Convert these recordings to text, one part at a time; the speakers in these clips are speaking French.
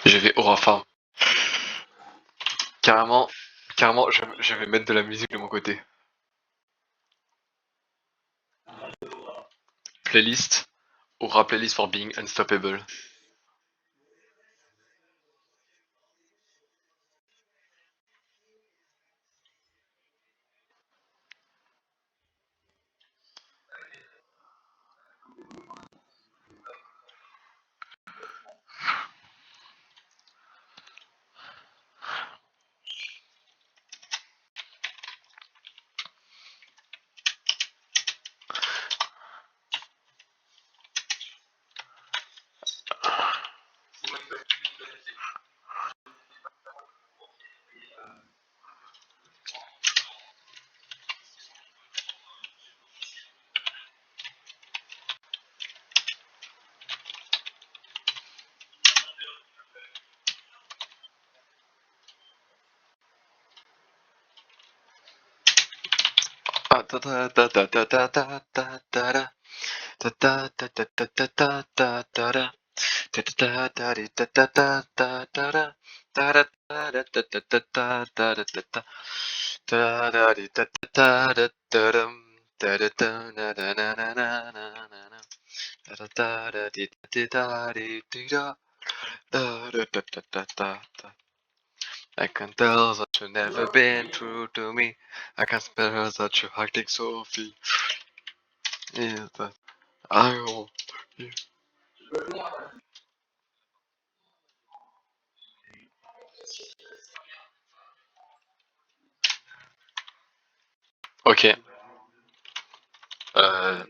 Je vais Aura Farm. Carrément, carrément, je vais mettre de la musique de mon côté. Playlist. Aura playlist for being unstoppable. I can tell that you've never been true to me. I can smell that you're acting softly. Is that I want you. Ok. Euh...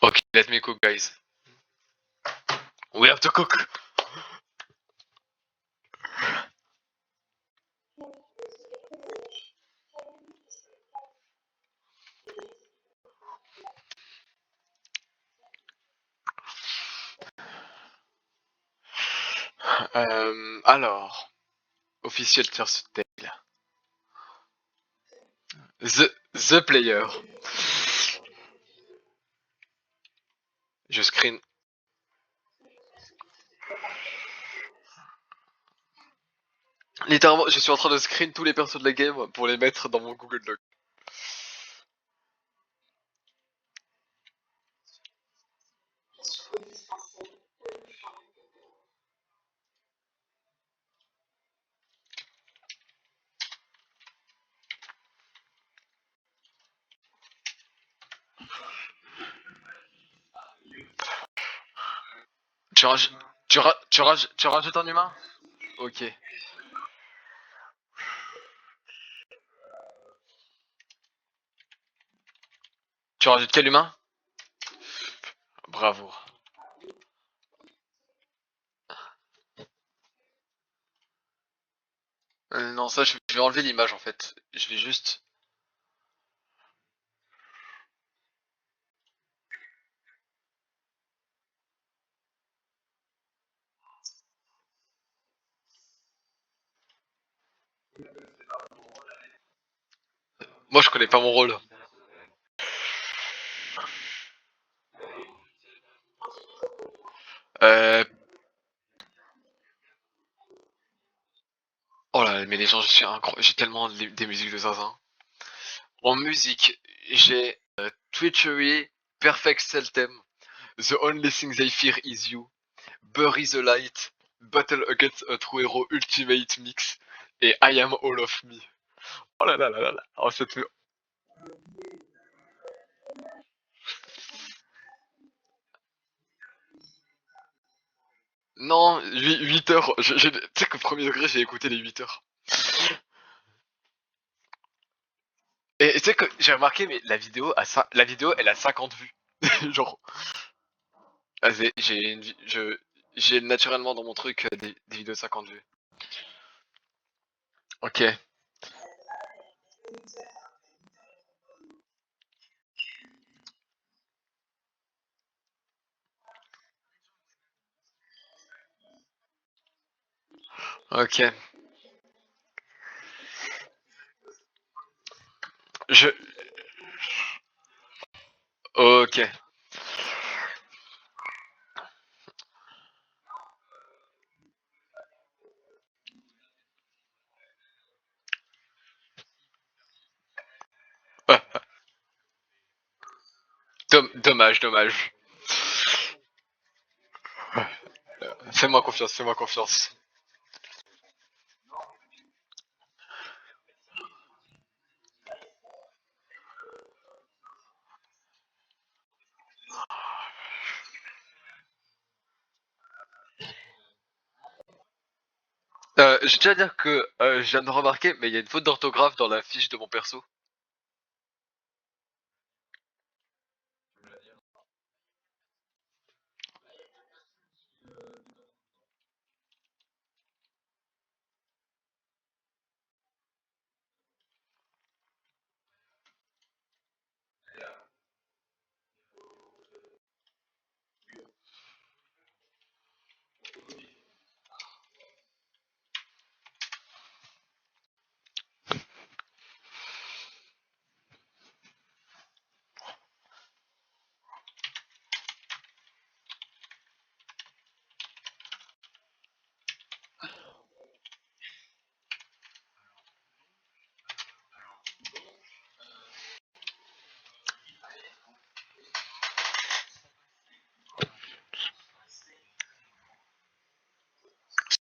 Ok, let me cook, guys. We have to cook. Alors, officiel first tale. The player. Je screen. Littéralement, je suis en train de screen tous les persos de la game pour les mettre dans mon Google Doc. Tu rajoutes un humain? Ok. Tu rajoutes quel humain? Bravo. Non, ça, je vais enlever l'image en fait. Je vais juste. Moi, je connais pas mon rôle. Euh... Oh là, mais les gens, je suis incroyable. J'ai tellement des musiques de zinzin. En musique, j'ai Twitchery, Perfect Celtem, The Only Thing They Fear Is You, Bury the Light, Battle Against a True Hero Ultimate Mix et I Am All of Me. Oh là là là là là. Oh, cette... Non, 8 heures. Tu sais qu'au premier degré, j'ai écouté les 8 heures. Et tu sais que j'ai remarqué, mais la vidéo, elle a 50 vues. Genre, ah, j'ai naturellement dans mon truc des vidéos de 50 vues. Ok. Ok. Je. Ok. Dommage, dommage. Fais-moi confiance, fais-moi confiance. Je tiens à dire que je viens de remarquer, mais il y a une faute d'orthographe dans la fiche de mon perso.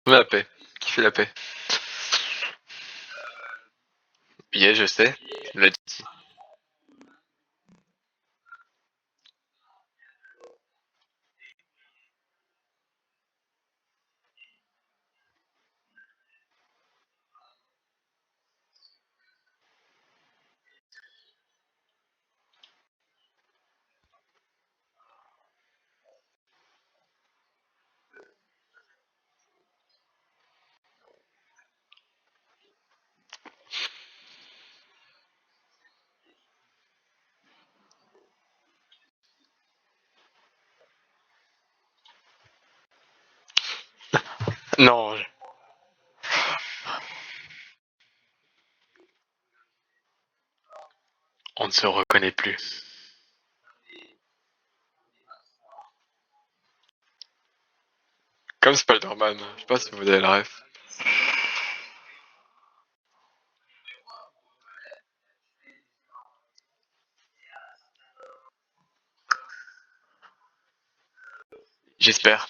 La paix. Qui fait la paix? Yeah, je sais. Tu me l'as dit. Non, on ne se reconnaît plus. Comme Spider-Man. Je sais pas si vous avez la ref. J'espère.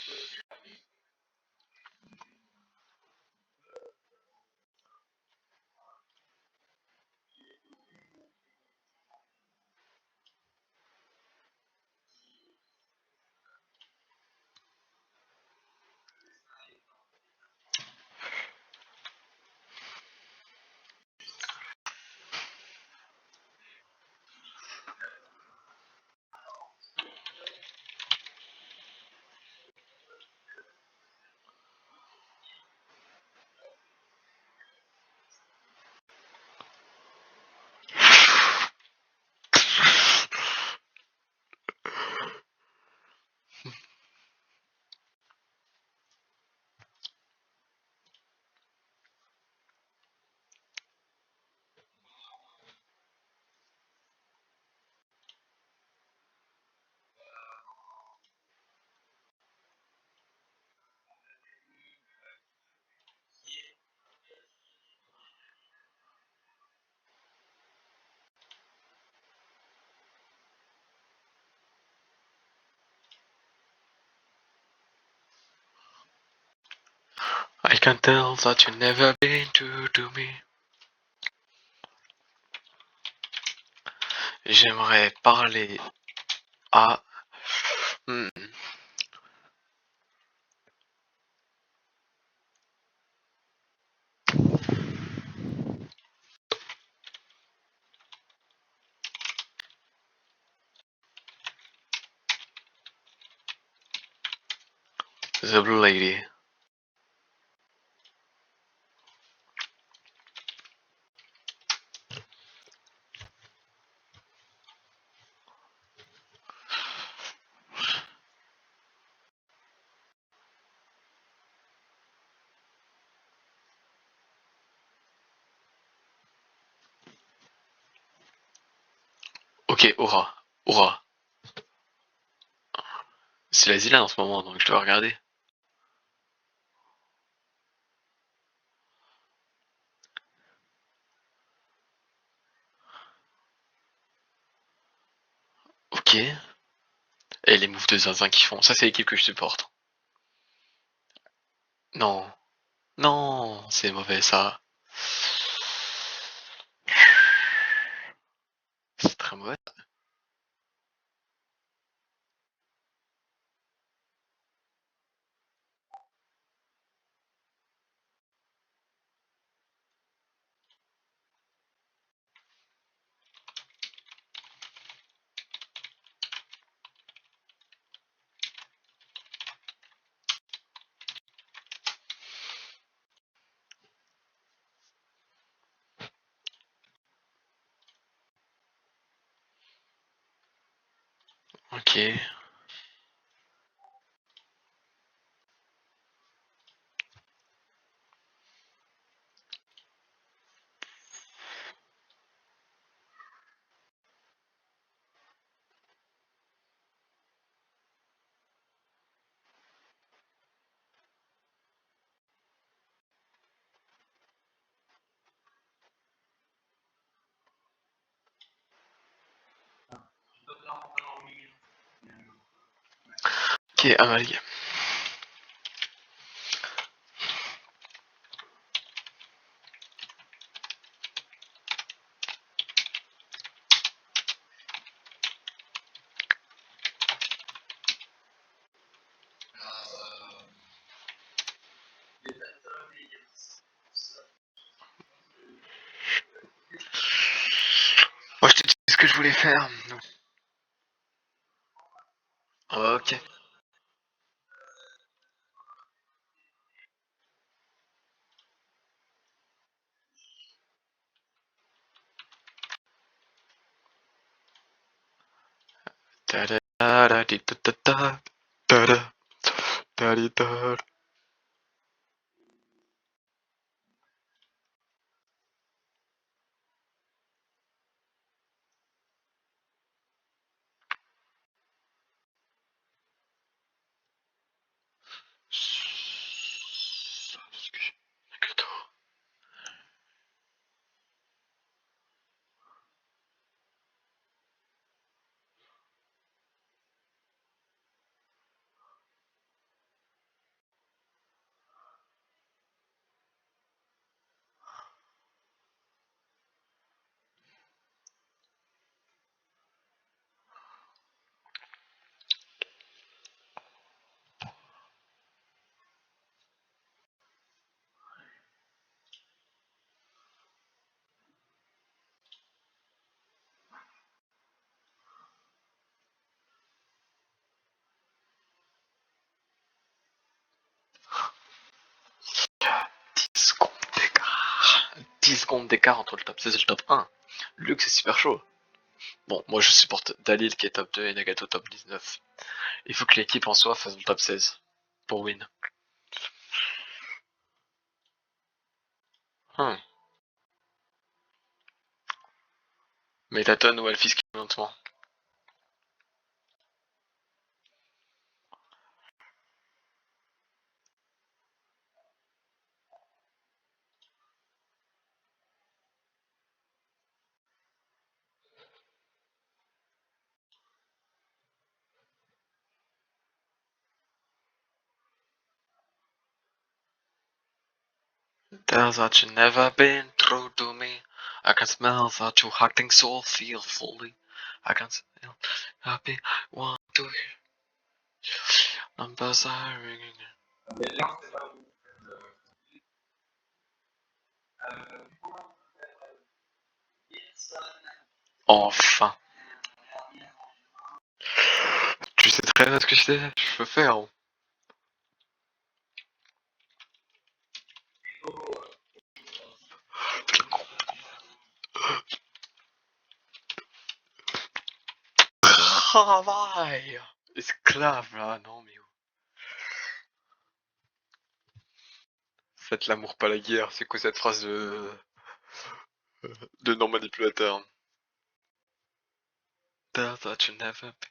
I can tell that you never been true to me. J'aimerais parler à the Blue Lady. Ok, Aura. Aura. C'est la Zilane en ce moment, donc je dois regarder. Ok. Et les moves de zinzin qu'ils font. Ça, c'est l'équipe que je supporte. Non. Non, c'est mauvais ça. C'est très mauvais. Ok. Ok, Amalie. Moi, je te dis ce que je voulais faire. Ok. Secondes d'écart. 10 secondes d'écart entre le top 16 et le top 1. Luke, c'est super chaud. Bon, moi je supporte Dalil qui est top 2 et Nagato top 19. Il faut que l'équipe en soi fasse le top 16 pour win. Hmm. Metaton ou Alphys qui lentement. There's that you never been true to me. I can smell that your hurting soul feel fully. I can smell happy want to hear numbers are ringing. Enfin. Tu sais très bien ce que je peux faire. Travail. Esclave là, non mais faites l'amour pas la guerre, c'est quoi cette phrase de non manipulateur? That you never be.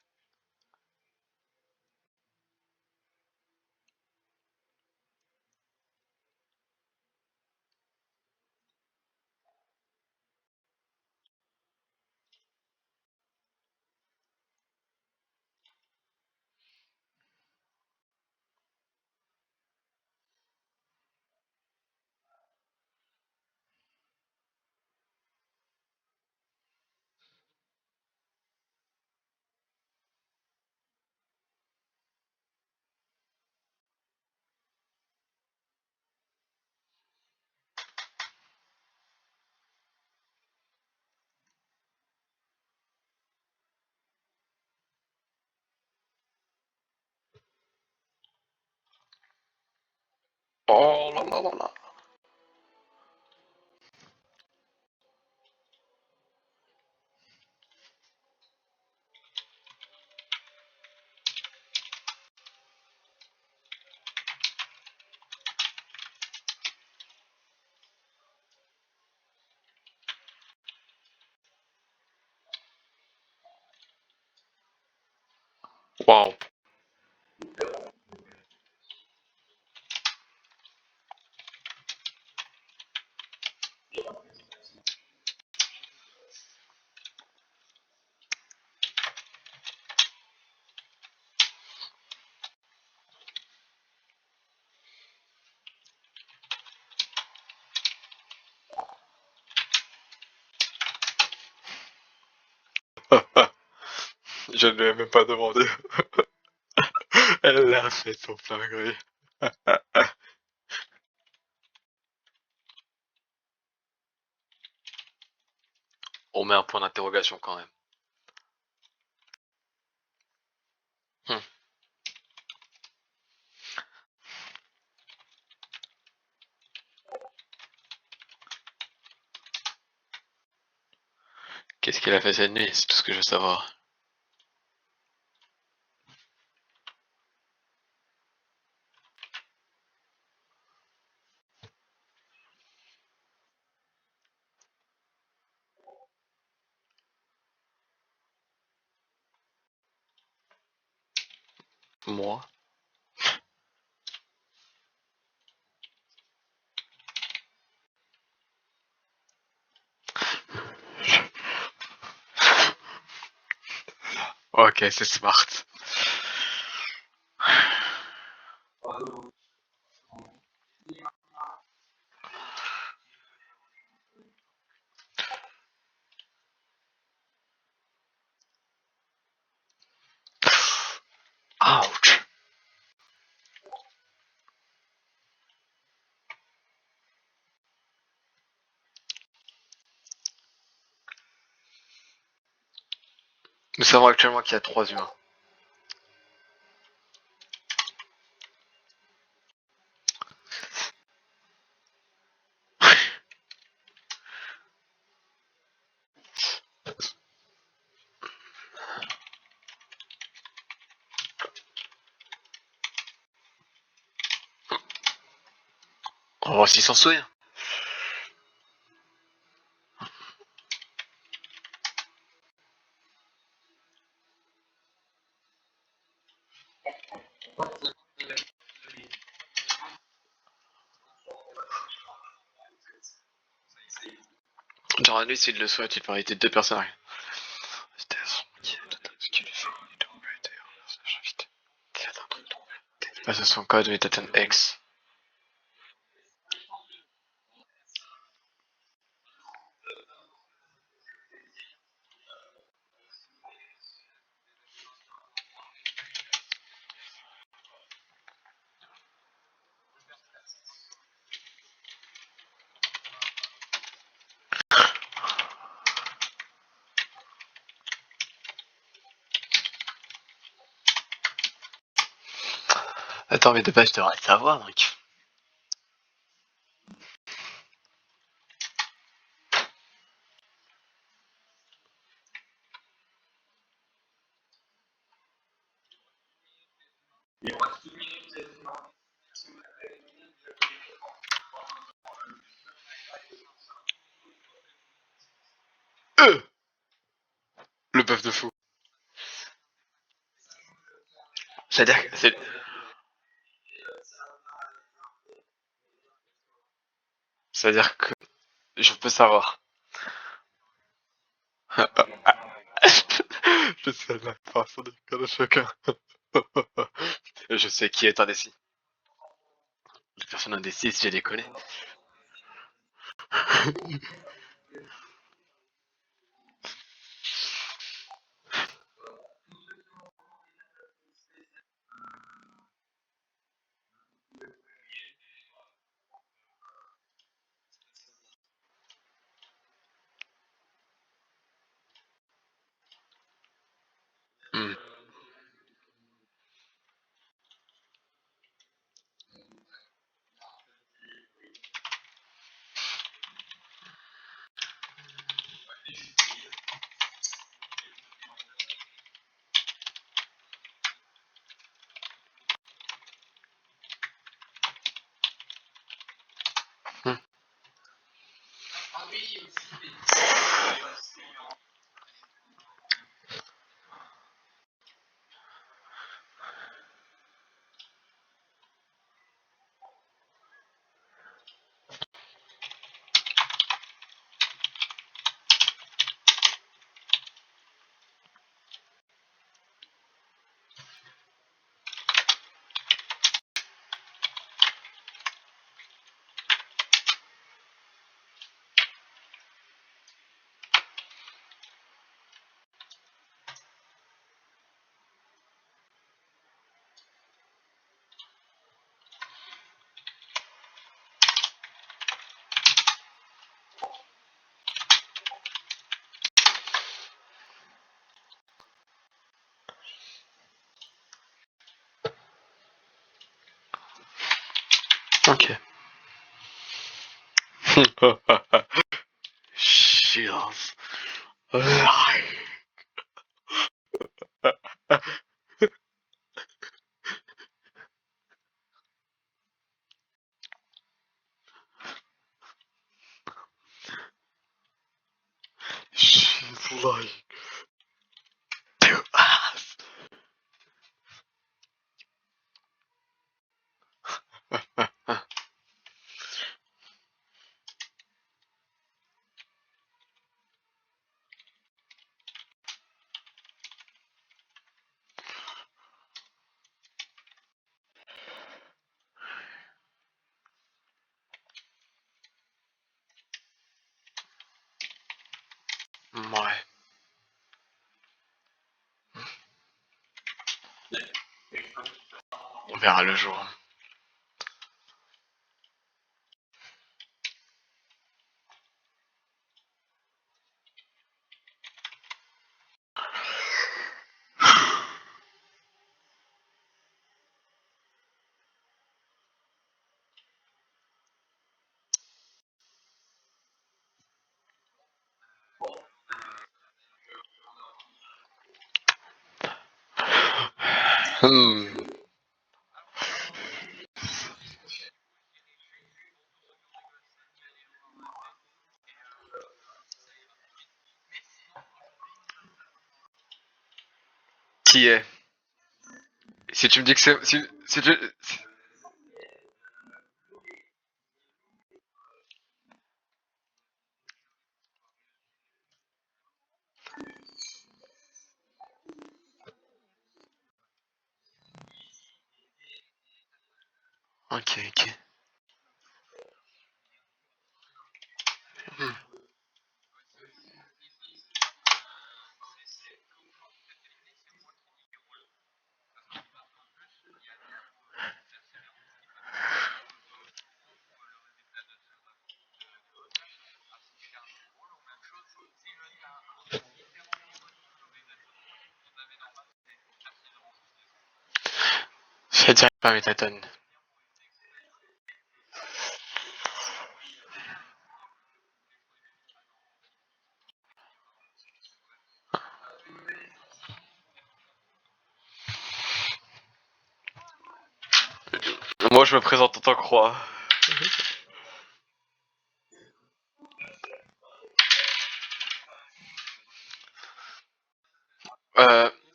Oh là là là là. Wow. Je ne lui ai même pas demandé. Elle l'a fait son plein gré. On met un point d'interrogation quand même. Hmm. Qu'est-ce qu'il a fait cette nuit? C'est tout ce que je veux savoir. Moi? Ok, c'est smart. Ouch. Nous savons actuellement qu'il y a 3 humains. On va voir s'il s'en souvient. Genre, lui, s'il le souhaite, il peut arrêter 2 personnes. Passe son code Metaten X. Attends, mais de base, je devrais le savoir, donc. Le bœuf de fou. C'est-à-dire que c'est-à-dire que je peux savoir. Je sais la façon de faire de chacun. Je sais qui est indécis. Les personnes indécises, j'ai les connais. Hmm. Hmm. Ok. Shields. She's like to us. Ouais. On verra le jour. Hmm. Qui est? Si tu me dis que c'est... Si tu... Ok, ok. Hmm. Je dirais pas méthadone. Moi, je me présente en tant que roi.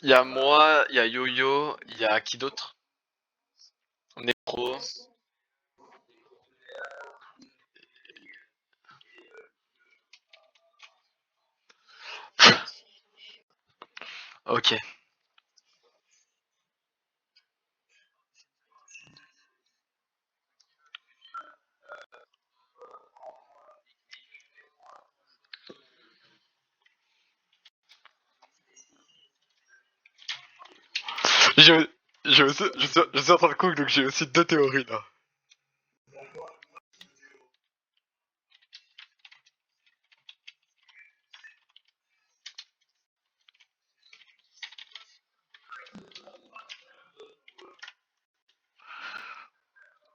Il y a moi, il y a Yo-Yo, il y a qui d'autre? Necro. Ok. Je, je suis en train de cook, donc j'ai aussi deux théories là.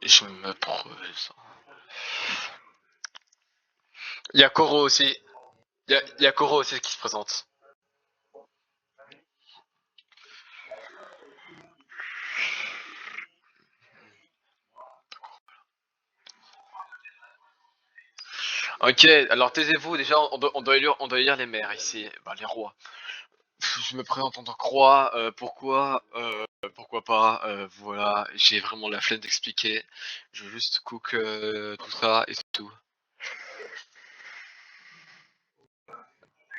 Je me propose. Il y a Koro aussi. Il y a Koro aussi qui se présente. Ok, alors taisez-vous, déjà on doit élire les maires ici, bah, les rois. Je me présente en tant que roi, pourquoi pas, voilà, j'ai vraiment la flemme d'expliquer. Je veux juste cook tout ça et c'est tout.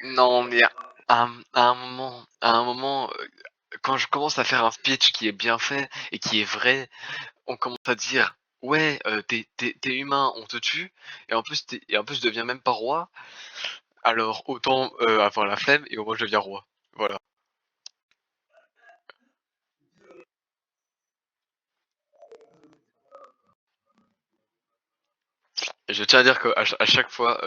Non mais à un moment, quand je commence à faire un speech qui est bien fait et qui est vrai, on commence à dire ouais, t'es humain, on te tue, et en plus je deviens même pas roi, alors autant avoir la flemme et au moins je deviens roi. Voilà. Et je tiens à dire à chaque fois,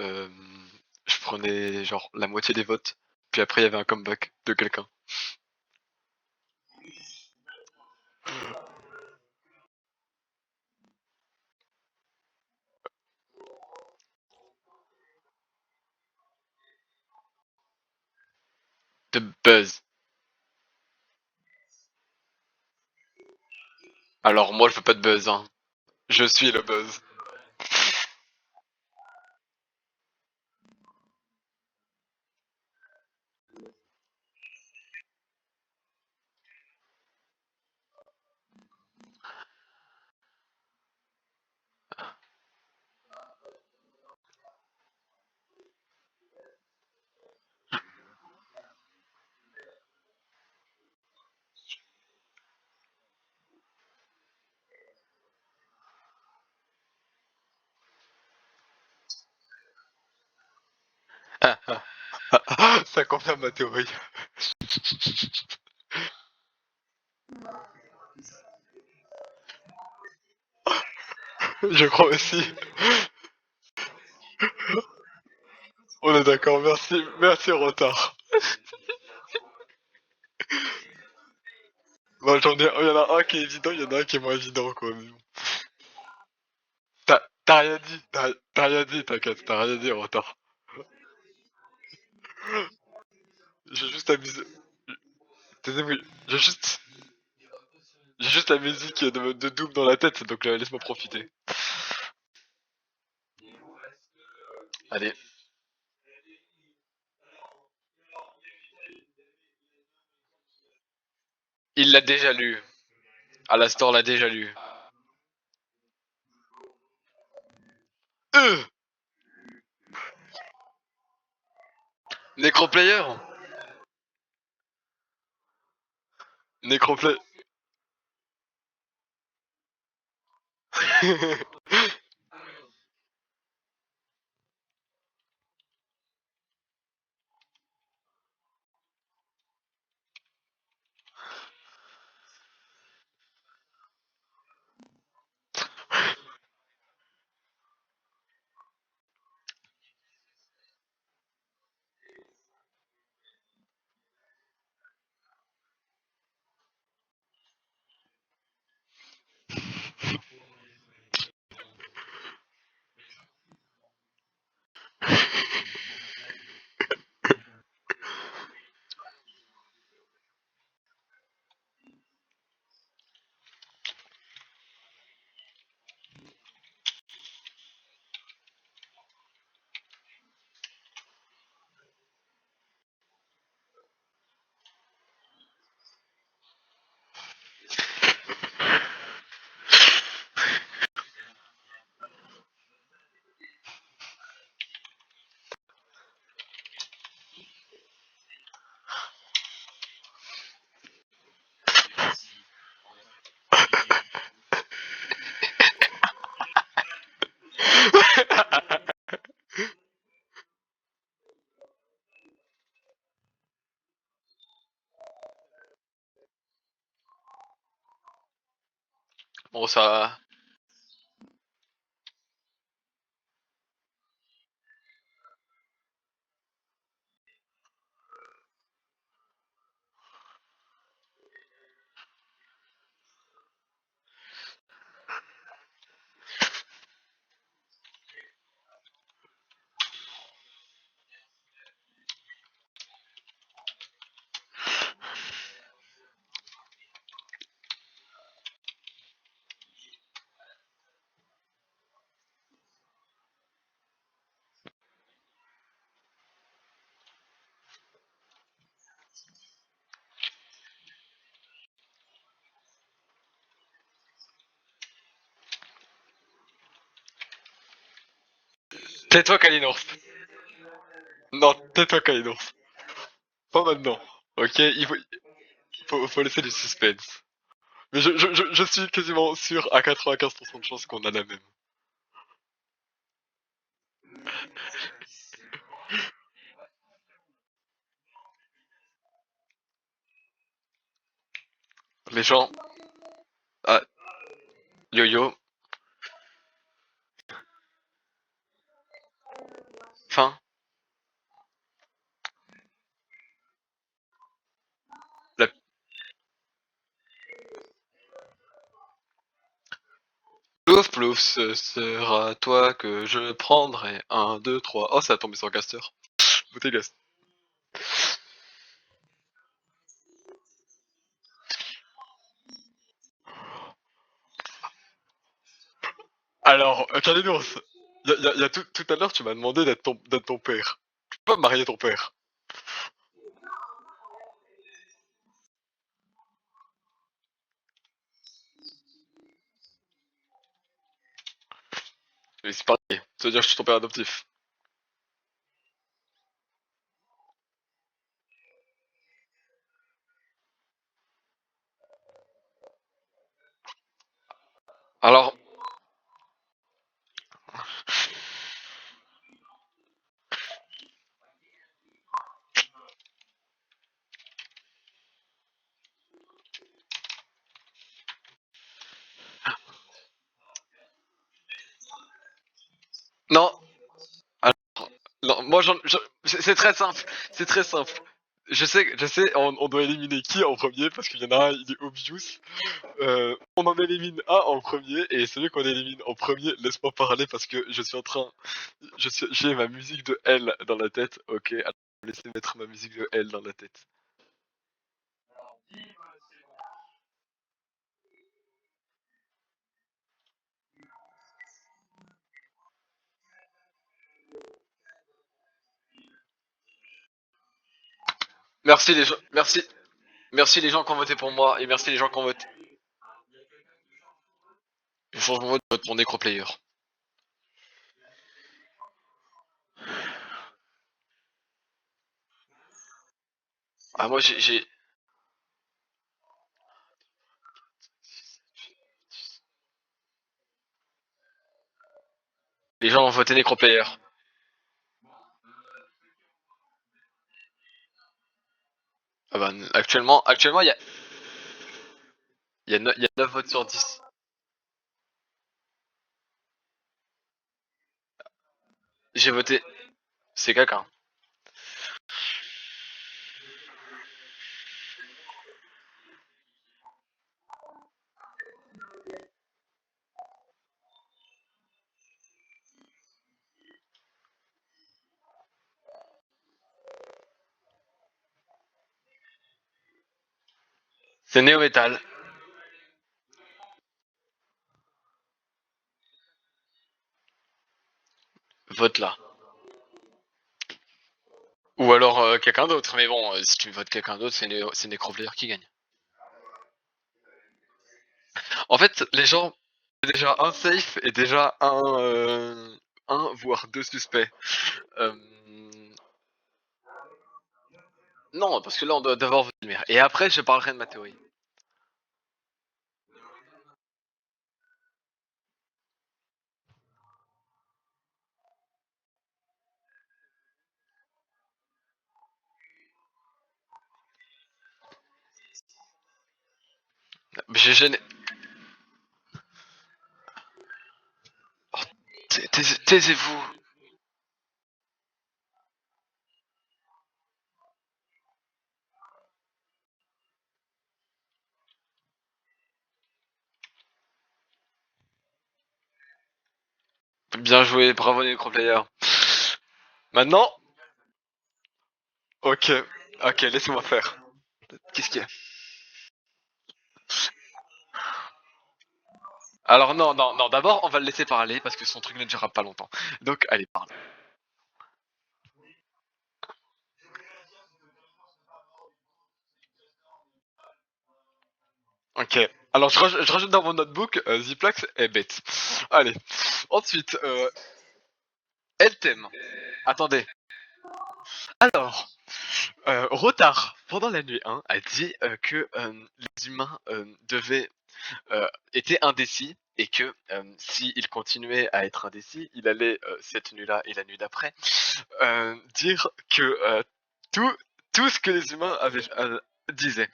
je prenais genre la moitié des votes, puis après il y avait un comeback de quelqu'un. De buzz. Alors moi je veux pas de buzz, hein. Je suis le buzz. Ça confirme ma théorie. Je crois aussi. On est d'accord, merci, merci retard. Bah, il y en a un qui est évident, il y en a un qui est moins évident quoi. Mais bon. T'as rien dit, t'as rien dit, t'inquiète, t'as rien dit retard. J'ai juste amusé. Taisez-vous, j'ai juste, j'ai juste la musique de Doom dans la tête, donc laisse-moi profiter. Allez, il l'a déjà lu. Alastor l'a déjà lu. Euh Necroplayer. Necroplay. Bon, ça. Tais-toi, Kalinov. Non, tais-toi, Kalinov. Pas maintenant. Ok, faut laisser du suspense. Mais je suis quasiment sûr à 95% de chances qu'on a la même. Les gens. Ah, yo-yo. Fin. La plouf plouf, ce sera toi que je prendrai. Un, 2, 3. Oh, ça a tombé sur Gaster. Bouteille Gaster. Alors, Kalinours, y a tout à l'heure, tu m'as demandé d'être ton père. Tu peux pas marier ton père. Mais c'est pareil. Ça veut dire que je suis ton père adoptif. Alors, non. Alors, non, moi, c'est très simple. C'est très simple. Je sais, on doit éliminer qui en premier parce qu'il y en a un, il est obvious. On en élimine un en premier et celui qu'on élimine en premier, laisse-moi parler parce que je suis en train, j'ai ma musique de L dans la tête. Ok, alors laissez mettre ma musique de L dans la tête. Merci les gens, merci les gens qui ont voté pour moi et merci les gens qui ont voté. Il faut que je vote pour Necroplayer. Ah moi j'ai les gens ont voté Necroplayer. Ah bah actuellement il y a 9 votes sur 10. J'ai voté, c'est quelqu'un. C'est Néo Metal. Vote là. Ou alors quelqu'un d'autre, mais bon, si tu votes quelqu'un d'autre, c'est Necroplayer qui gagne. En fait, les gens, c'est déjà un safe et déjà un voire deux suspects. Euh, non, parce que là, on doit d'abord voter le maire. Et après, je parlerai de ma théorie. J'ai gêné. Oh, taisez-vous. Bien joué, bravo les Necroplayer. Maintenant, ok, ok, laissez-moi faire. Qu'est-ce qu'il y a? Alors non, non, non, d'abord on va le laisser parler parce que son truc ne durera pas longtemps. Donc allez, parle. Ok. Alors je rajoute dans mon notebook, Ziplax est bête. Allez. Ensuite, elle t'aime. Attendez. Alors, Rotard, pendant la nuit 1, a dit que les humains devaient était indécis et que s'il continuait à être indécis, il allait cette nuit-là et la nuit d'après dire que tout, tout ce que les humains avaient disaient,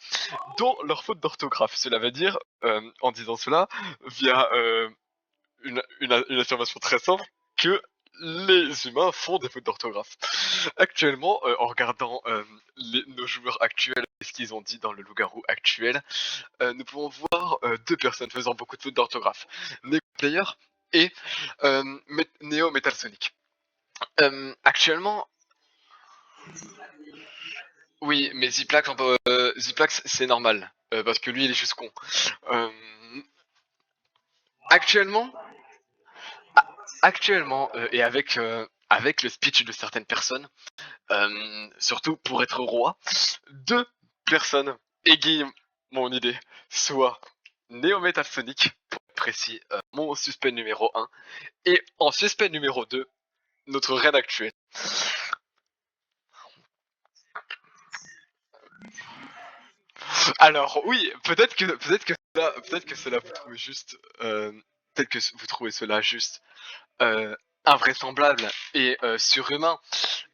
dont leur faute d'orthographe. Cela veut dire, en disant cela, via une affirmation très simple, que les humains font des fautes d'orthographe. Actuellement, en regardant nos joueurs actuels et ce qu'ils ont dit dans le loup-garou actuel, nous pouvons voir deux personnes faisant beaucoup de fautes d'orthographe. Player et Neo Metal Sonic. Actuellement, oui, mais Ziplax c'est normal, parce que lui il est juste con. Euh, actuellement, actuellement et avec le speech de certaines personnes, surtout pour être roi, deux personnes égayent mon idée, soit Neo Metal Sonic, pour être précis, mon suspect numéro 1, et en suspect numéro 2, notre reine actuelle. Alors oui, peut-être que cela vous trouvez juste, peut-être que vous trouvez cela juste euh, invraisemblable et surhumain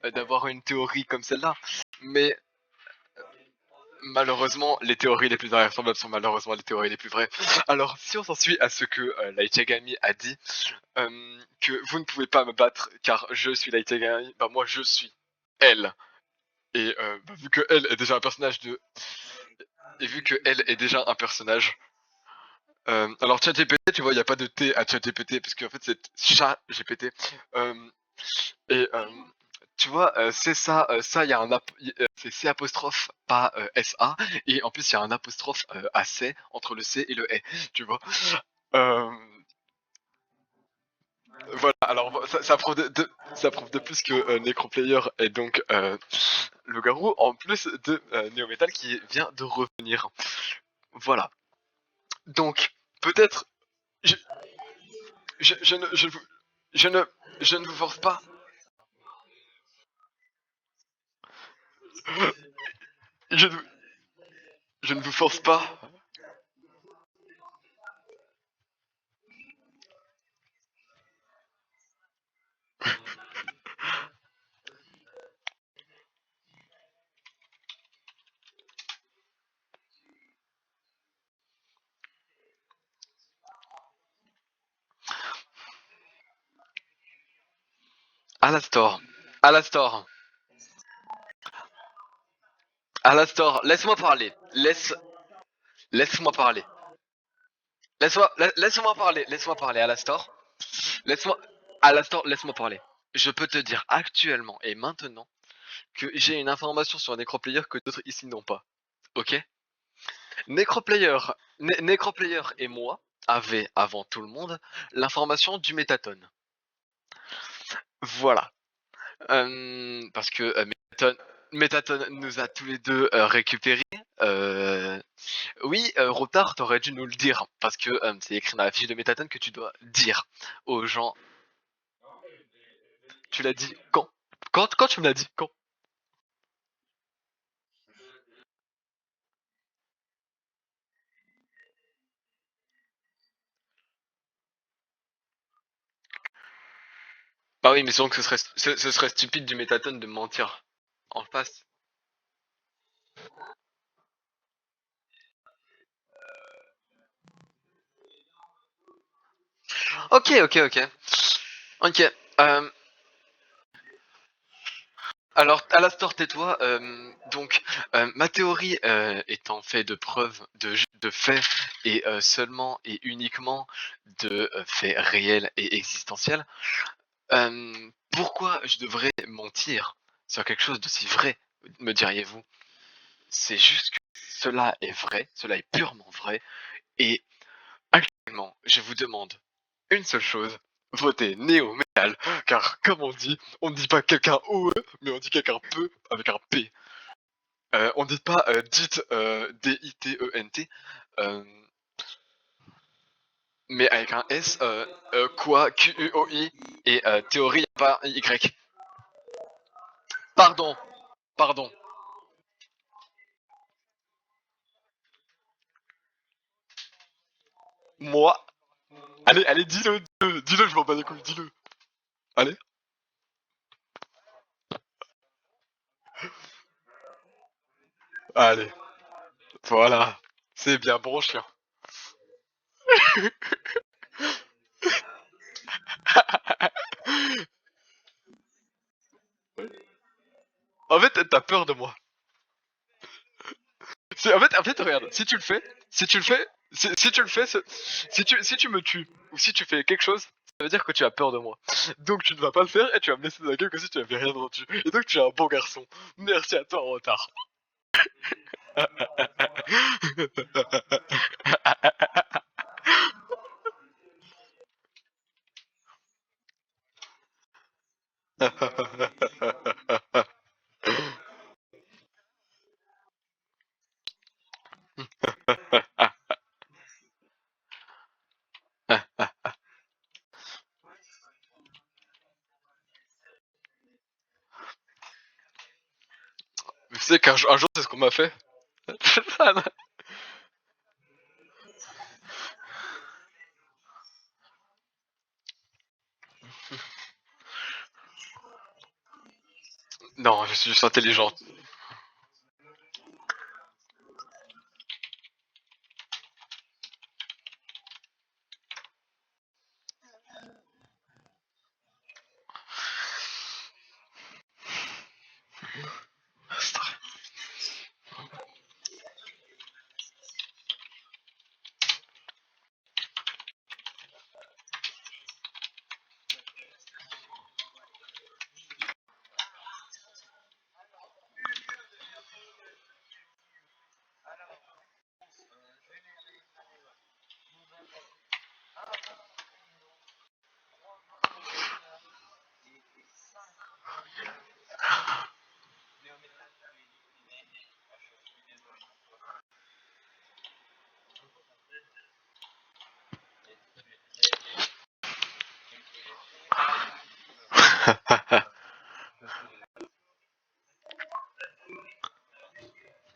d'avoir une théorie comme celle-là, mais malheureusement, les théories les plus invraisemblables sont malheureusement les théories les plus vraies. Alors, si on s'en suit à ce que Light Yagami a dit, que vous ne pouvez pas me battre car je suis Light Yagami, bah moi je suis elle. Et bah, vu que elle est déjà un personnage de, et vu que elle est déjà un personnage, alors ChatGPT, tu vois, il y a pas de T à ChatGPT parce qu'en fait c'est ChatGPT. Euh, et tu vois, c'est ça, ça il y a c'est C apostrophe pas SA et en plus il y a un apostrophe à C entre le C et le E, tu vois. Euh, voilà, alors ça prouve de plus que Necroplayer est donc le garou en plus de Neo Metal qui vient de revenir. Voilà. Donc peut-être je, je ne je ne je ne vous force pas. Je, ne- je ne vous force pas. Alastor. Alastor. Alastor, laisse-moi parler. Laisse-moi parler. Laisse-moi parler. Laisse-moi parler, Alastor. Laisse-moi. Alastor, laisse-moi parler. Je peux te dire actuellement et maintenant que j'ai une information sur un Necroplayer que d'autres ici n'ont pas. Ok? Necroplayer, Necroplayer et moi avaient, avant tout le monde, l'information du métatone. Voilà. Parce que Métatone nous a tous les deux récupérés. Euh, oui, Rotard, t'aurais dû nous le dire, parce que c'est écrit dans la fiche de Métatone que tu dois dire aux gens. Tu l'as dit quand? Quand tu me l'as dit? Quand? Bah oui, mais sinon que ce serait stupide du Métatone de mentir en face. Ok, ok, ok. Ok. Euh, alors, Alastor, tais-toi. Donc, ma théorie étant faite de preuves, de faits, et seulement et uniquement de faits réels et existentiels, pourquoi je devrais mentir sur quelque chose d'aussi vrai, me diriez-vous? C'est juste que cela est vrai, cela est purement vrai, et actuellement, je vous demande une seule chose, votez néo-métal, car comme on ne dit pas quelqu'un OE, mais on dit quelqu'un peu avec un P. On dit pas dit D-I-T-E-N-T, mais avec un S, quoi, Q-U-O-I, et théorie, y a pas Y. Pardon, pardon. Moi. Allez, allez, dis-le, je m'en bats les couilles, dis-le. Allez. Allez, voilà. C'est bien, bon chien. En fait, t'as peur de moi. En fait, regarde, si tu le fais, si tu le fais, si tu me tues, ou si tu fais quelque chose, ça veut dire que tu as peur de moi. Donc tu ne vas pas le faire et tu vas me laisser dans la gueule comme si tu avais rien entendu. Et donc tu es un bon garçon. Merci à toi en retard. Tu sais qu'un un jour, c'est ce qu'on m'a fait. Non, je suis juste intelligente.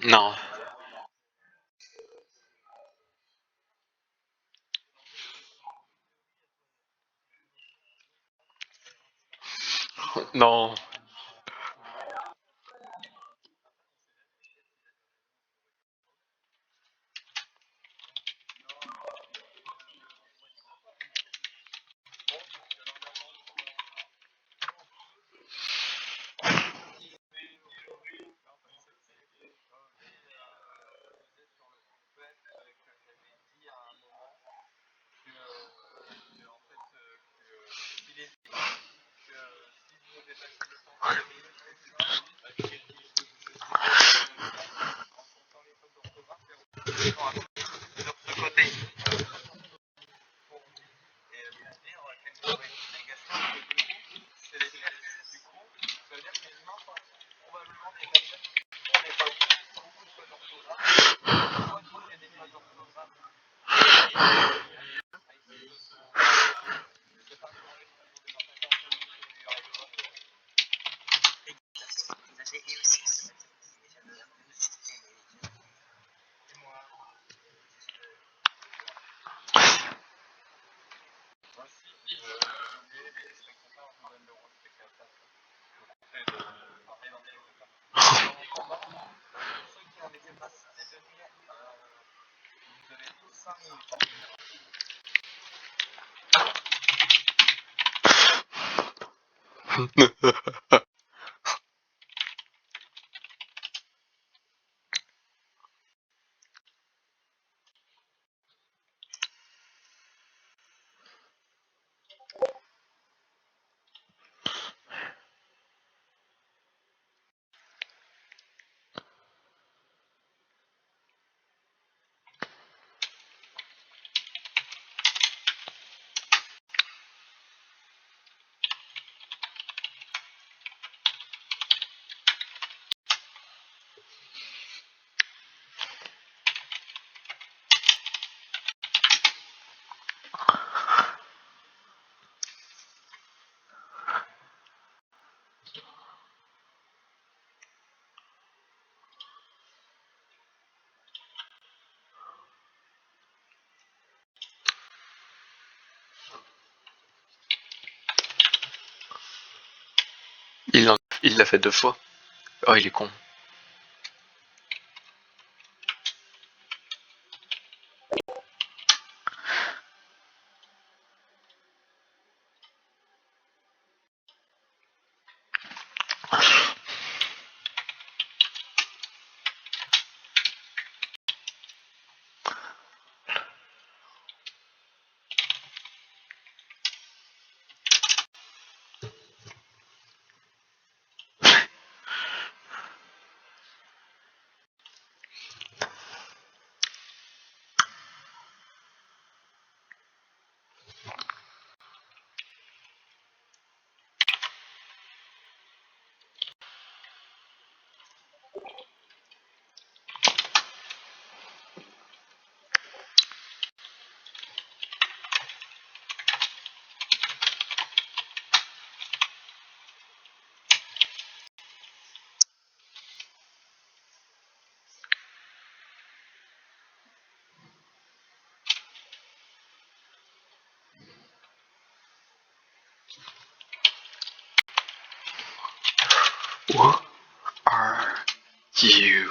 Non, non. Il l'a fait 2 fois. Oh, il est con. Who are you?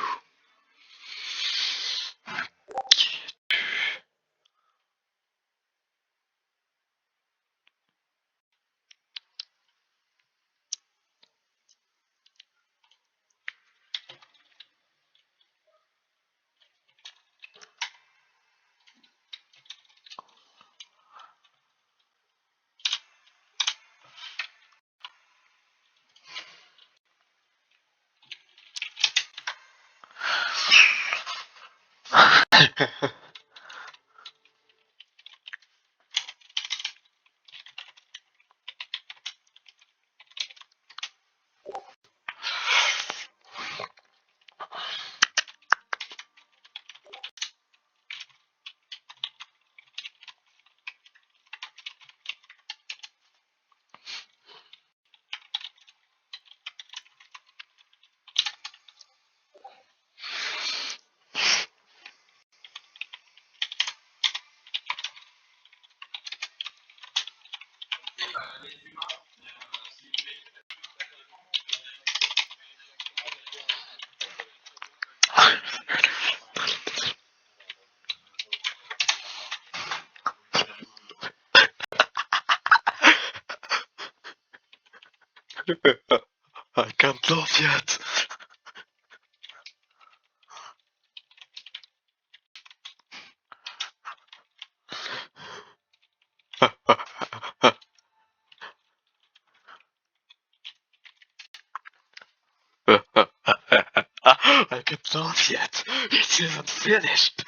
I can't laugh yet. I can't laugh yet. It isn't finished.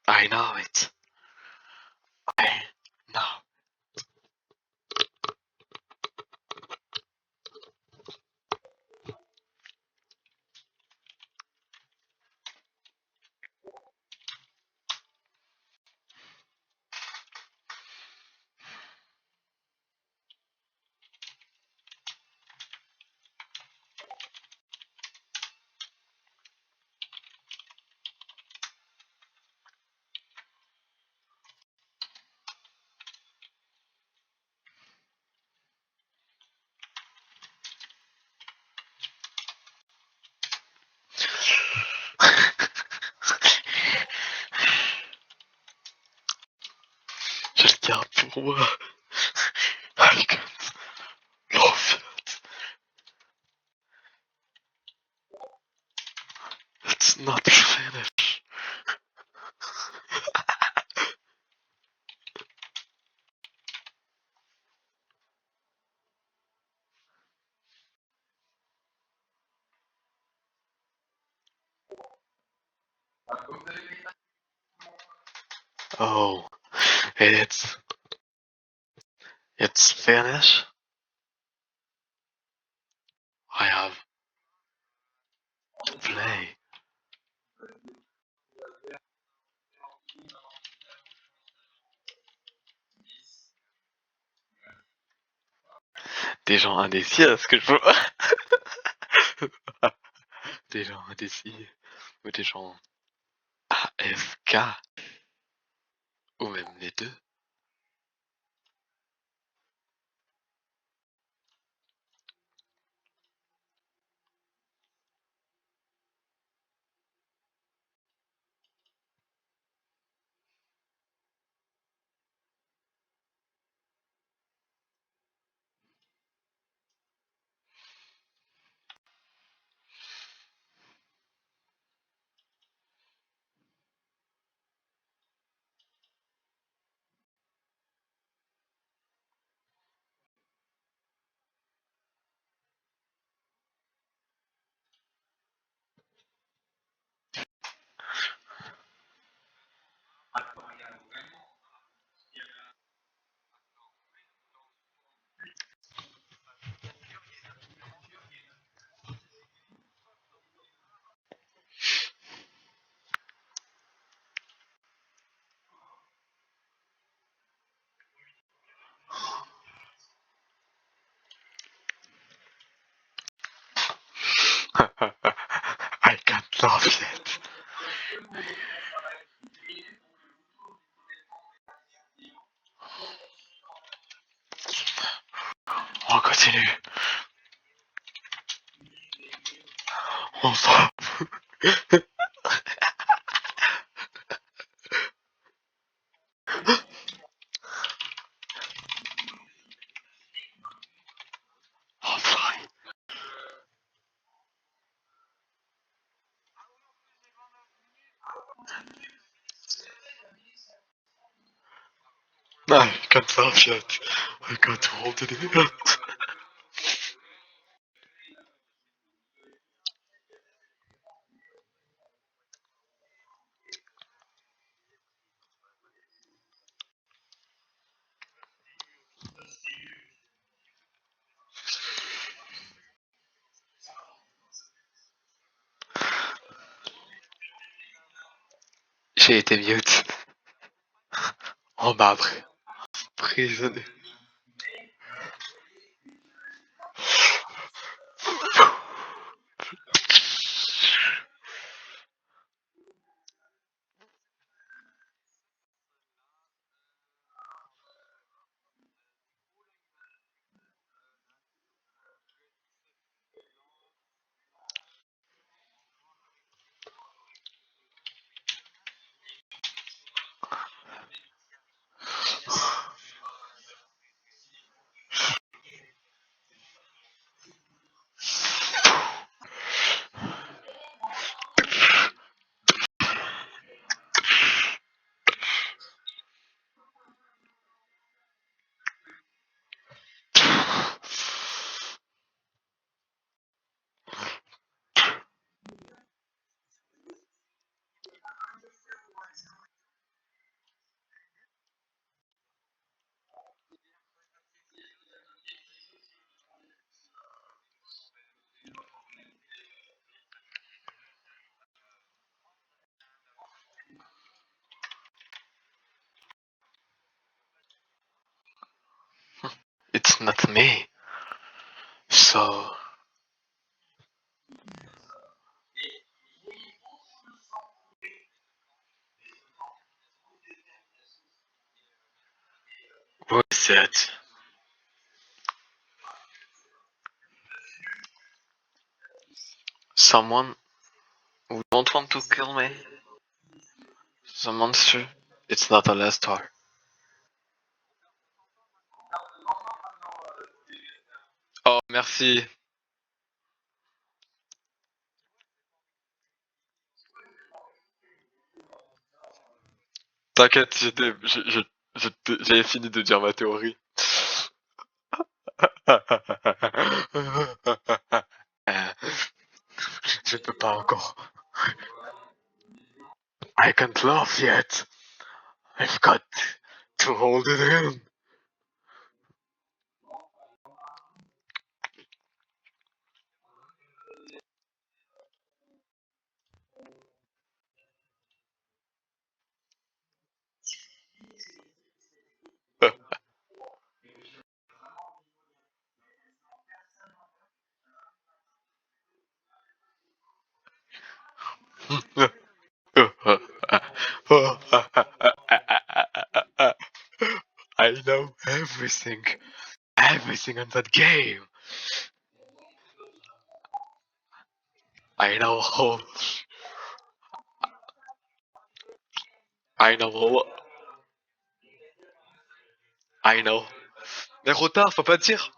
I know it. I know. What? I can't love it. It's not finished. Oh, it's finished. I have to play. Des gens indécis à ce que je vois. Des gens indécis. Ou des gens AFK. Ou même les deux. I can't laugh yet. On continue. On s'en fout. Oh, sorry. I can't laugh yet. I got to hold it in. J'ai été mute. On m'a prisonnier. It's not me. So. Who is it? Someone who don't want to kill me? The monster? It's not a last star. Oh, merci. T'inquiète, j'avais fini de dire ma théorie. Je peux pas encore. I can't laugh yet. I've got to hold it in. I know everything. Everything in that game. I know how. I know how. I know. Mais retard, faut pas dire.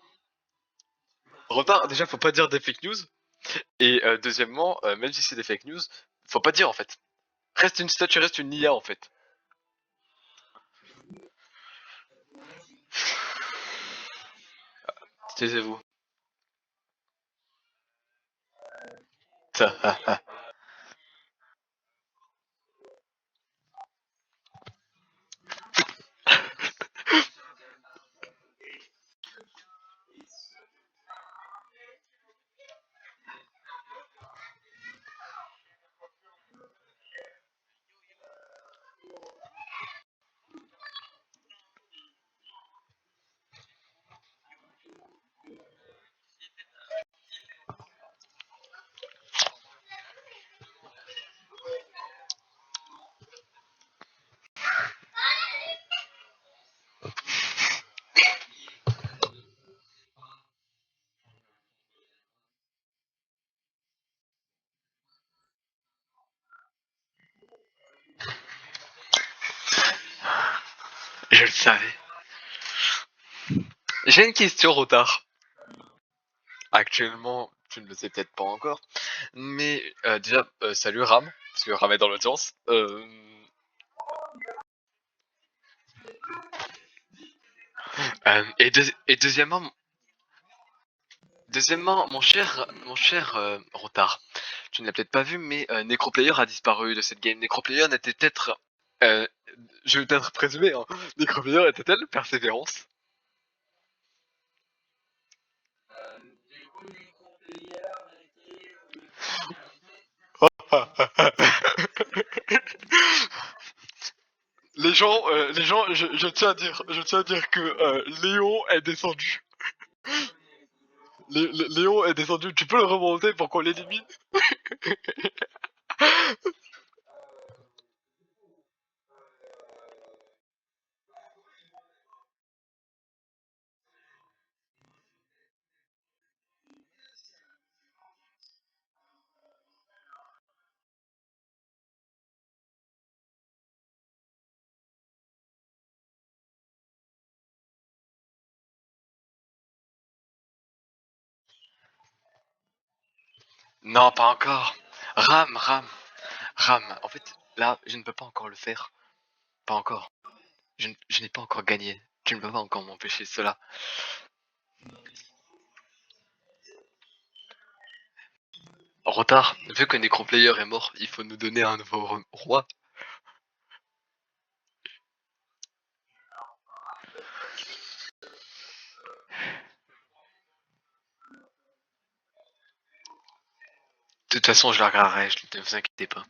Retard, déjà, faut pas dire des fake news. Et deuxièmement, même si c'est des fake news, faut pas dire en fait. Reste une statue, reste une IA en fait. Taisez-vous. Je le savais. J'ai une question, Rotard. Actuellement, tu ne le sais peut-être pas encore, mais déjà, salut Ram, parce que Ram est dans l'audience. Et deuxièmement, mon cher Rotard, tu ne l'as peut-être pas vu, mais Necroplayer a disparu de cette game. Necroplayer n'était peut-être, euh, je vais peut-être présumer, hein, Necroplayer était-elle Persévérance? Les gens, je tiens à dire que Léon est descendu. Léon est descendu. Tu peux le remonter pour qu'on l'élimine? Non, pas encore. Ram. En fait, là, je ne peux pas encore le faire. Pas encore. Je n'ai pas encore gagné. Tu ne peux pas encore m'empêcher cela. Retard, vu que Necroplayer est mort, il faut nous donner un nouveau roi. De toute façon, je la regarderai, ne vous inquiétez pas.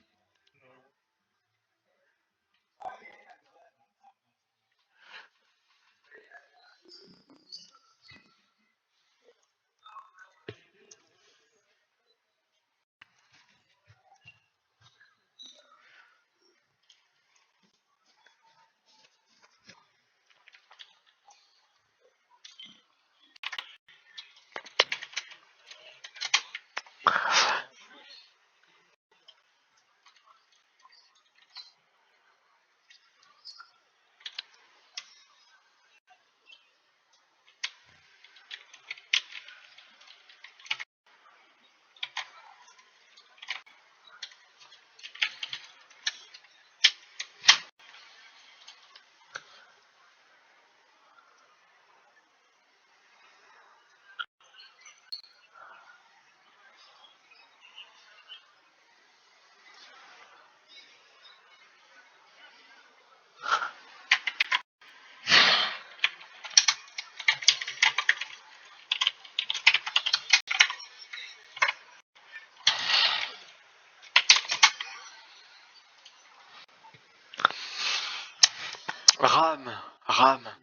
Ram, Ram,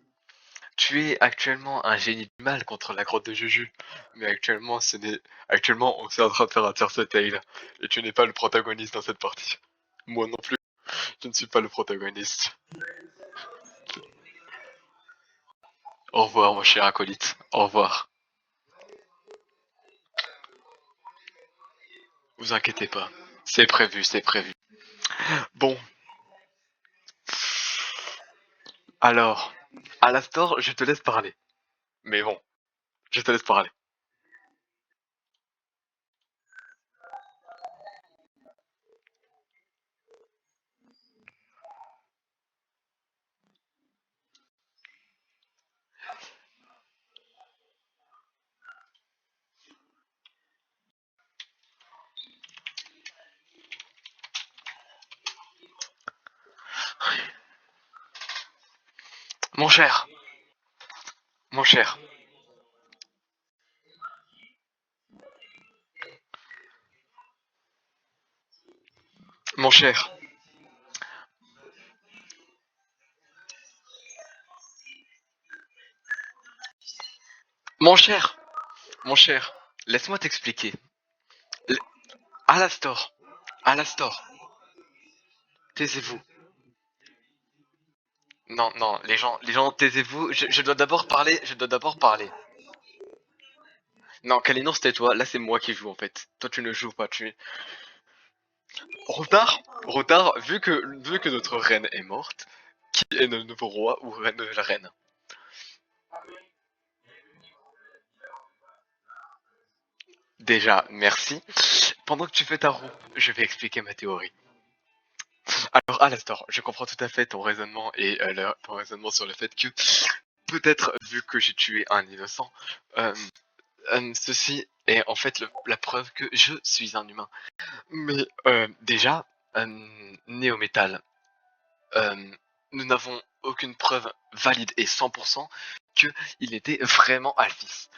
tu es actuellement un génie du mal contre la grotte de Juju, mais actuellement on est en train de faire un tierce tale, et tu n'es pas le protagoniste dans cette partie. Moi non plus, je ne suis pas le protagoniste. Au revoir mon cher acolyte, au revoir. Vous inquiétez pas, c'est prévu, c'est prévu. Bon, alors, Alastor, je te laisse parler. Mais bon, je te laisse parler. Mon cher, mon cher, mon cher, mon cher, mon cher, laisse-moi t'expliquer. L- Alastor, Alastor, taisez-vous. Non, non, les gens, taisez-vous. Je dois d'abord parler, je dois d'abord parler. Non, Kalinos, tais-toi. Là, c'est moi qui joue en fait. Toi, tu ne joues pas. Rotard, vu que notre reine est morte, qui est le nouveau roi ou reine de la reine? Déjà, merci. Pendant que tu fais ta roue, je vais expliquer ma théorie. Alors, Alastor, je comprends tout à fait ton raisonnement et ton raisonnement sur le fait que peut-être, vu que j'ai tué un innocent, euh, ceci est en fait la preuve que je suis un humain. Mais déjà, Néométal, euh, nous n'avons aucune preuve valide et 100% qu'il était vraiment Alphys.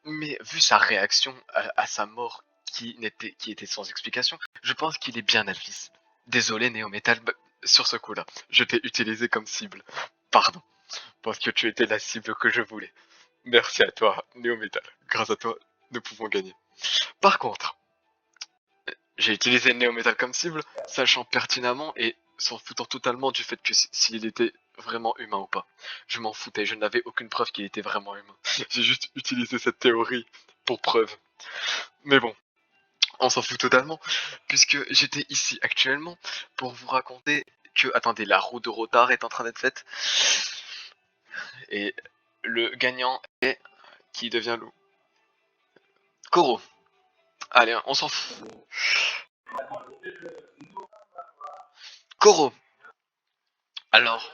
Mais vu sa réaction à sa mort qui était sans explication, je pense qu'il est bien Alphys. Désolé Néométal, sur ce coup-là, je t'ai utilisé comme cible. Pardon, parce que tu étais la cible que je voulais. Merci à toi, Néométal. Grâce à toi, nous pouvons gagner. Par contre, j'ai utilisé Néométal comme cible, sachant pertinemment et s'en foutant totalement du fait que s'il était vraiment humain ou pas. Je m'en foutais, je n'avais aucune preuve qu'il était vraiment humain. J'ai juste utilisé cette théorie pour preuve. Mais bon, on s'en fout totalement, puisque j'étais ici actuellement pour vous raconter que, attendez, la roue de Rotard est en train d'être faite, et le gagnant est, qui devient loup? Koro. Allez, on s'en fout. Koro. Alors,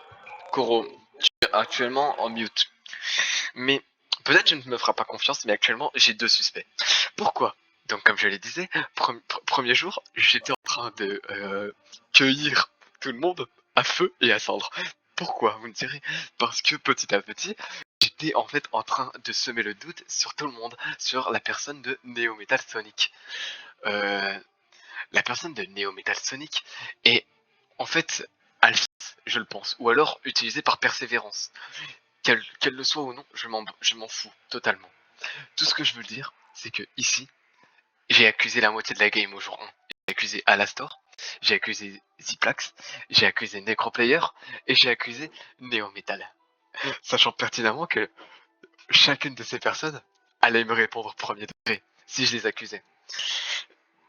Koro, tu es actuellement en mute. Mais peut-être tu ne me feras pas confiance, mais actuellement j'ai deux suspects. Pourquoi? Donc comme je le disais, premier jour, j'étais en train de cueillir tout le monde à feu et à cendre. Pourquoi, vous me direz? Parce que petit à petit, j'étais en fait en train de semer le doute sur tout le monde, sur la personne de Neo Metal Sonic. Euh, la personne de Neo Metal Sonic est en fait Alphys, je le pense, ou alors utilisée par persévérance. Qu'elle le soit ou non, je m'en fous totalement. Tout ce que je veux dire, c'est que ici, j'ai accusé la moitié de la game au jour 1. J'ai accusé Alastor, j'ai accusé Ziplax, j'ai accusé Necroplayer et j'ai accusé Neometal. Sachant pertinemment que chacune de ces personnes allait me répondre au premier degré si je les accusais.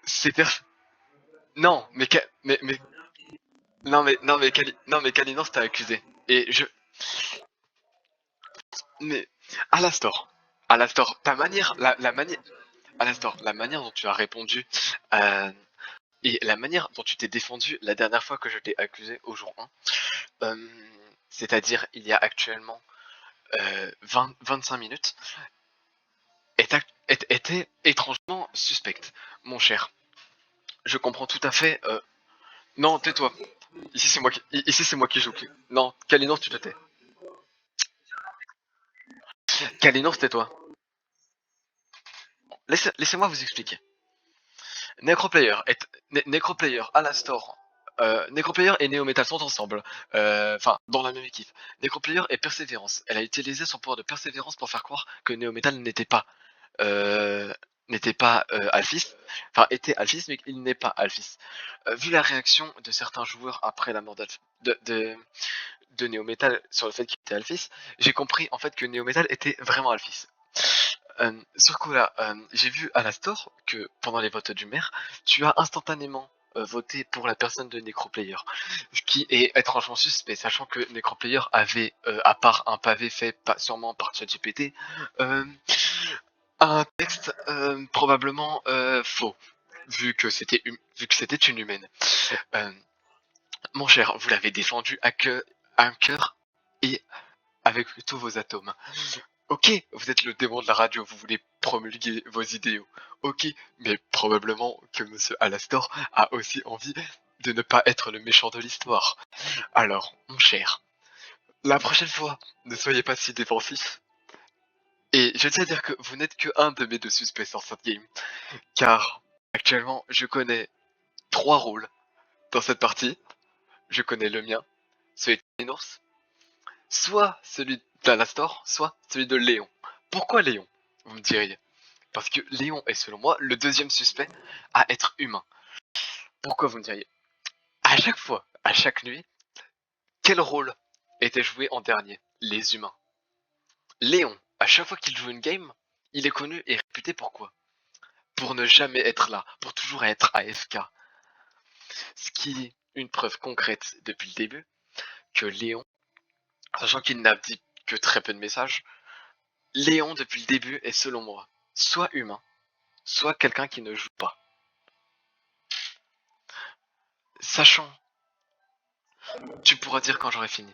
Ces personnes. Non, mais Kalinos t'a accusé. Et je. Mais. Alastor. Alastor, ta manière. La manière. Alastor, la manière dont tu as répondu euh, et la manière dont tu t'es défendu la dernière fois que je t'ai accusé au jour 1, c'est-à-dire il y a actuellement 25 minutes, était étrangement suspecte. Mon cher, je comprends tout à fait. Non, tais-toi. Ici, c'est moi qui joue. Non, Kalinos, tu te tais. Kalinos, tais-toi. Laissez-moi vous expliquer. Necroplayer, Alastor Necroplayer et Neometal sont ensemble, enfin dans la même équipe. Necroplayer et Persévérance. Elle a utilisé son pouvoir de Persévérance pour faire croire que Neometal euh, n'était pas Alphys, enfin était Alphys mais il n'est pas Alphys. Vu la réaction de certains joueurs après la mort de Neometal sur le fait qu'il était Alphys, j'ai compris en fait que Neometal était vraiment Alphys. Sur coup là, j'ai vu à la store que pendant les votes du maire, tu as instantanément voté pour la personne de Necroplayer, ce qui est étrangement suspect, sachant que Necroplayer avait, à part un pavé fait sûrement par ChatGPT, euh, un texte probablement faux, vu que c'était une humaine. Euh, Mon cher, vous l'avez défendu à cœur et avec tous vos atomes. Ok, vous êtes le démon de la radio, vous voulez promulguer vos idéaux. Ok, mais probablement que Monsieur Alastor a aussi envie de ne pas être le méchant de l'histoire. Alors, mon cher, la prochaine fois, ne soyez pas si défensif. Et je tiens à dire que vous n'êtes que un de mes deux suspects sur cette game, car actuellement, je connais trois rôles dans cette partie. Je connais le mien, celui de Linus, soit celui d'Alastor, soit celui de Léon. Pourquoi Léon, vous me diriez? Parce que Léon est selon moi le deuxième suspect à être humain. Pourquoi vous me diriez? À chaque fois, à chaque nuit, quel rôle était joué en dernier? Les humains. Léon, à chaque fois qu'il joue une game, il est connu et réputé pour quoi? Pour ne jamais être là, pour toujours être AFK. Ce qui est une preuve concrète depuis le début que Léon, sachant qu'il n'a dit que très peu de messages, Léon depuis le début est selon moi soit humain, soit quelqu'un qui ne joue pas. Sachant, tu pourras dire quand j'aurai fini.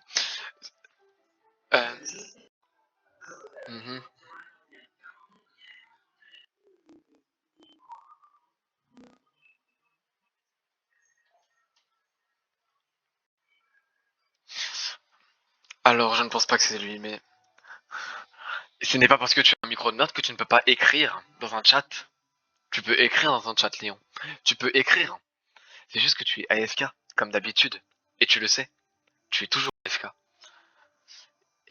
Euh, mhm. Alors, je ne pense pas que c'est lui, mais ce n'est pas parce que tu as un micro de merde que tu ne peux pas écrire dans un chat. Tu peux écrire dans un chat, Léon. Tu peux écrire. C'est juste que tu es AFK, comme d'habitude. Et tu le sais. Tu es toujours AFK.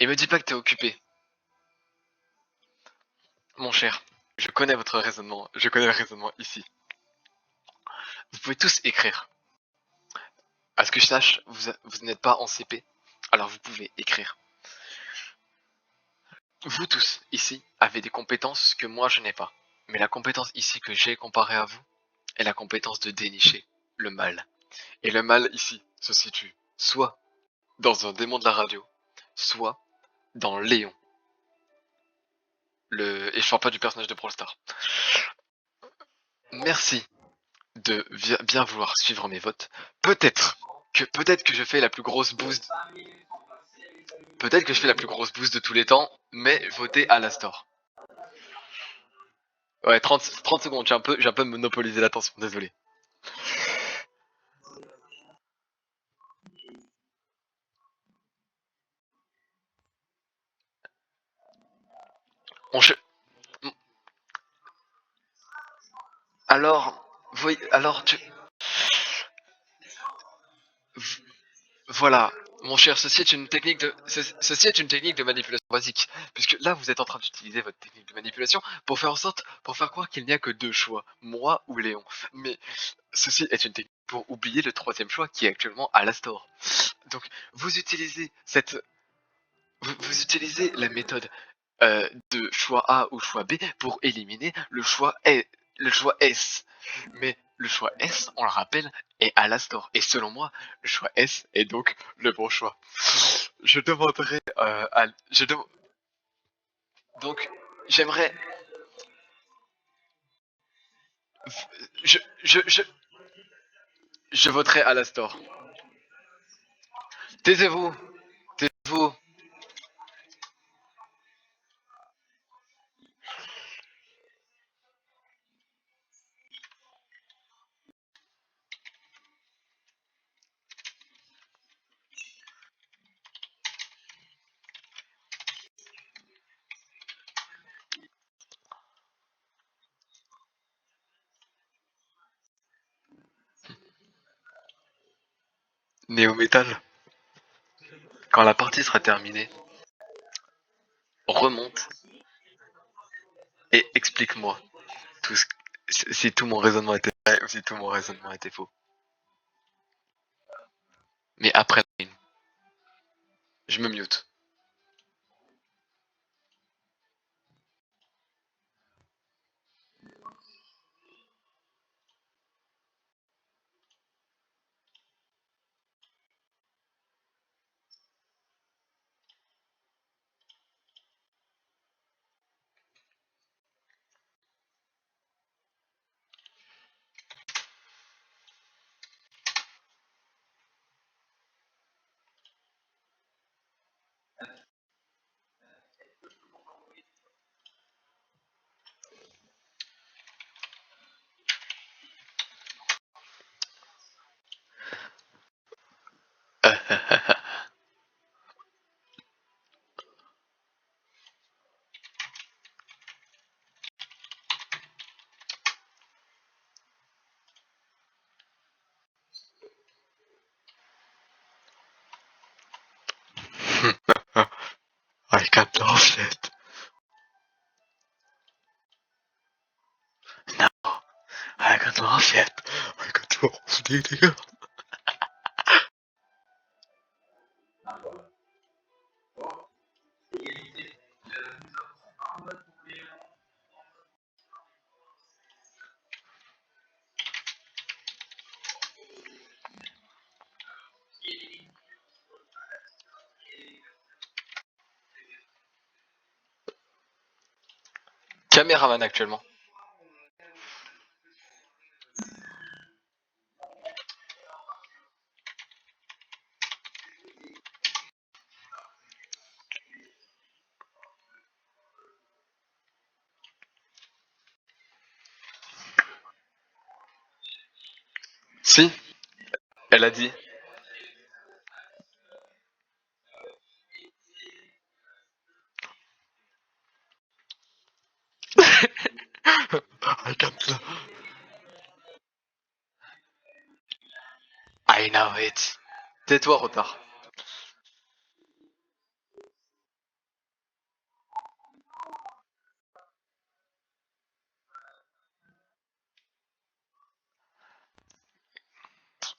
Et me dis pas que t'es occupé. Mon cher, je connais votre raisonnement. Je connais le raisonnement ici. Vous pouvez tous écrire. À ce que je sache, vous n'êtes pas en CP. Alors vous pouvez écrire. Vous tous, ici, avez des compétences que moi je n'ai pas. Mais la compétence ici que j'ai comparée à vous est la compétence de dénicher le mal. Et le mal ici se situe soit dans un démon de la radio, soit dans Léon. Et je parle pas du personnage de Brawl Stars. Merci de bien vouloir suivre mes votes. Peut-être que je fais la plus grosse boost. Peut-être que je fais la plus grosse boost de tous les temps, mais votez à la store. Ouais, 30 secondes, j'ai un peu monopolisé l'attention, désolé. On Alors, alors voilà, mon cher, ceci est une technique de manipulation basique, puisque là vous êtes en train d'utiliser votre technique de manipulation pour faire croire qu'il n'y a que deux choix, moi ou Léon. Mais ceci est une technique pour oublier le troisième choix qui est actuellement à la store. Donc vous utilisez vous utilisez la méthode de choix A ou choix B pour éliminer le choix S. Mais le choix S, on le rappelle, est à la store. Et selon moi, le choix S est donc le bon choix. Je demanderai donc, j'aimerais... Je, je, je, je voterai à la store. Taisez-vous. Taisez-vous. Néo Metal, quand la partie sera terminée, remonte et explique-moi tout ce... si tout mon raisonnement était vrai ou si tout mon raisonnement était faux. Mais après, je me mute. I can't laugh yet. No, I can't laugh yet. I can't laugh, Digga. Caméraman actuellement. Si, elle a dit. I can't laugh. I know it. Tais-toi, retard.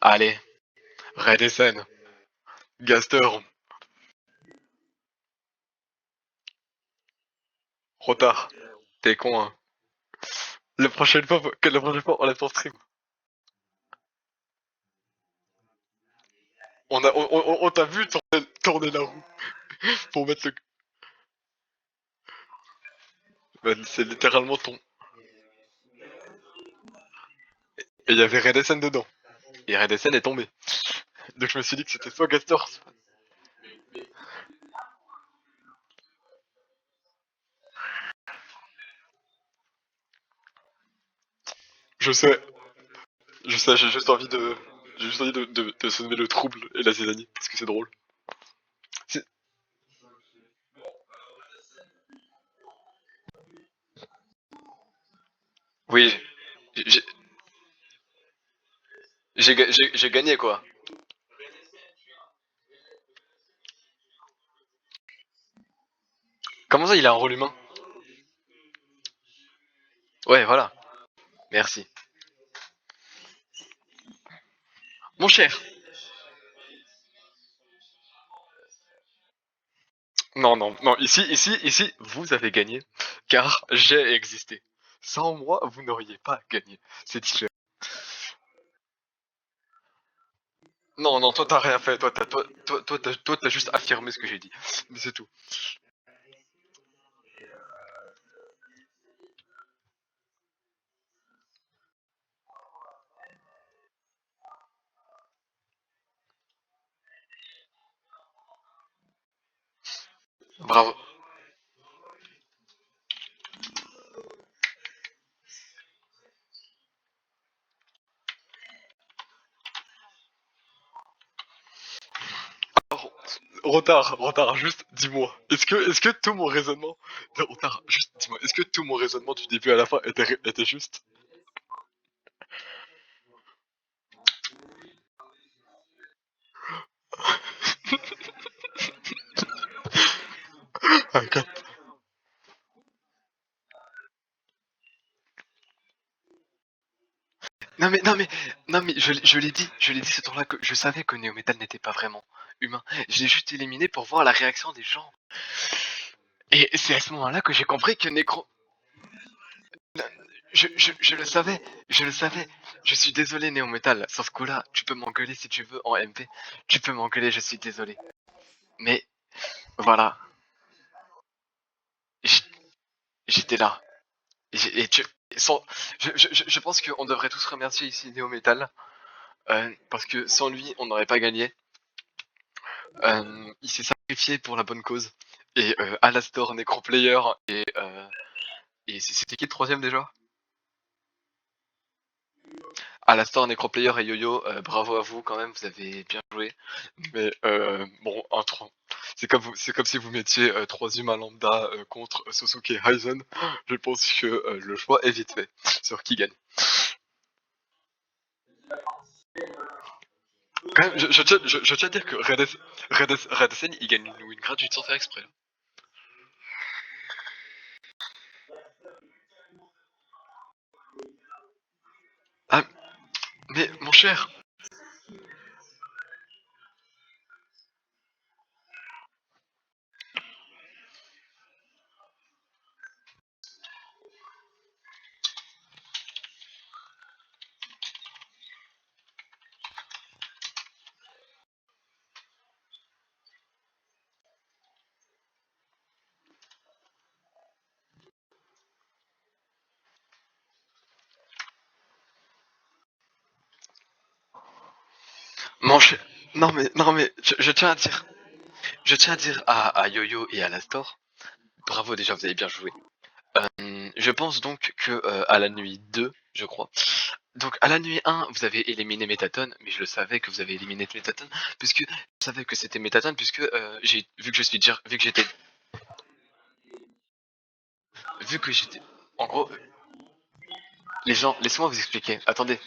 Allez, Red SN. Gaster. Retard. T'es con, hein. La prochaine fois, on lève ton stream. On t'a vu tourner la roue pour mettre le. Bah, c'est littéralement ton. Et il y avait Red SN dedans. Et Red SN est tombé. Donc je me suis dit que c'était soit Gaster. Je sais, j'ai juste envie de. J'ai juste envie de semer le trouble et la zizanie, parce que c'est drôle. C'est- Oui, j'ai j'ai gagné quoi. Comment ça, il a un rôle humain? Ouais, voilà. Merci. Mon cher. Non, non, non. Ici, vous avez gagné, car j'ai existé. Sans moi, vous n'auriez pas gagné. C'est différent. Non, non, toi t'as rien fait. Toi, t'as juste affirmé ce que j'ai dit. Mais c'est tout. Bravo. Alors, retard, juste dis-moi. Est-ce que tout mon raisonnement. Non, retard, juste dis-moi. Est-ce que tout mon raisonnement du début à la fin était juste? non mais je l'ai dit ce temps-là que je savais que Néo-Metal n'était pas vraiment humain. Je l'ai juste éliminé pour voir la réaction des gens. Et c'est à ce moment-là que j'ai compris que Necro... Je le savais, je le savais. Je suis désolé Néo-Metal, sur ce coup-là, tu peux m'engueuler si tu veux en MP. Tu peux m'engueuler, je suis désolé. Mais voilà, j'- j'étais là. Et tu... sans- je pense qu'on devrait tous remercier ici Néo-Metal. Parce que sans lui, on n'aurait pas gagné. Il s'est sacrifié pour la bonne cause. Et Alastor, Necroplayer et c'était qui le troisième déjà? Alastor, Necroplayer et Yo-Yo, bravo à vous quand même, vous avez bien joué. Mais bon, c'est comme si vous mettiez 3 humains lambda contre Sosuke et Aizen. Je pense que le choix est vite fait sur qui gagne. Quand même, je tiens à dire que Red SN, il gagne une win gratuite sans faire exprès. Ah, mais mon cher, mon cher, non mais, je tiens à dire à Yo-Yo et à Lastor, bravo déjà, vous avez bien joué. Je pense donc que à la nuit 2, je crois. Donc à la nuit 1, vous avez éliminé Métatone, mais je le savais que vous avez éliminé Métatone, puisque je savais que c'était Métatone, puisque j'ai vu que je suis vu que j'étais vu que j'étais en gros les gens, laissez-moi vous expliquer. Attendez.